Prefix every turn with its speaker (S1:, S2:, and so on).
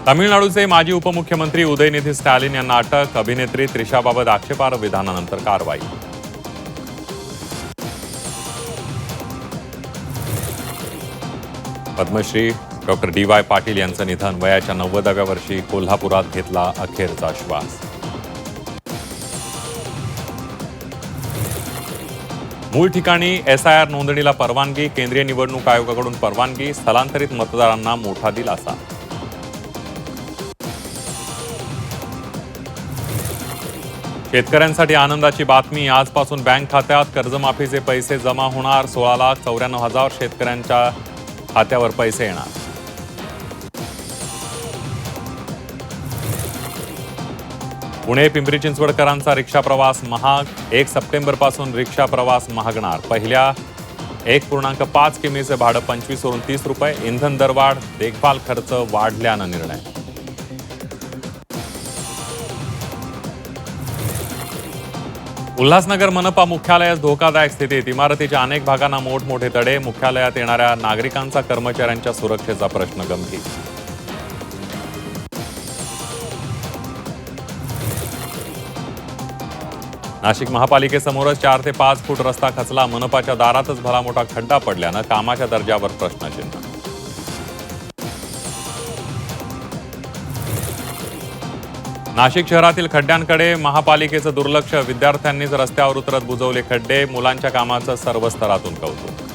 S1: तामिळनाडूचे माजी उपमुख्यमंत्री उदयनिधी स्टॅलिन यांना अटक. अभिनेत्री त्रिशाबाबत आक्षेपार्ह विधानानंतर कारवाई. Padmashri doctor DY. पाटील यांचं निधन. वयाच्या 90व्या वर्षी कोल्हापुरात घेतला अखेरचा श्वास. मूळ ठिकाणी एसआयआर नोंदणीला परवानगी. केंद्रीय निवडणूक आयोगाकडून परवानगी. स्थलांतरित मतदारांना मोठा दिलासा. शेतकऱ्यांसाठी आनंदाची बातमी. आजपासून बँक खात्यात कर्जमाफीचे पैसे जमा होणार. 16,94,000 शेतकऱ्यांच्या खात्यावर पैसे येणार. पुणे पिंपरी चिंचवडकरांचा रिक्षा प्रवास महाग. 1 सप्टेंबरपासून रिक्षा प्रवास महागणार. पहिल्या 1.5 किमीचे भाडं 25 वरून 30 रुपये. इंधन दरवाढ, देखभाल खर्च वाढल्यानं निर्णय. उल्हासनगर मनपा मुख्यालयास धोकादायक स्थितीत. इमारतीच्या अनेक भागांना मोठमोठे तडे. मुख्यालयात येणाऱ्या नागरिकांचा कर्मचाऱ्यांच्या सुरक्षेचा प्रश्न गंभीर. नाशिक महापालिकेसमोरच 4 ते 5 फूट रस्ता खचला. मनपाच्या दारातच भला मोठा खड्डा पडल्यानं कामाच्या दर्जावर प्रश्नचिन्ह. नाशिक शहरातील खड्ड्यांकडे महापालिकेचं दुर्लक्ष. विद्यार्थ्यांनीच रस्त्यावर उतरत बुजवले खड्डे. मुलांच्या कामाचं सर्व स्तरातून कौतुक.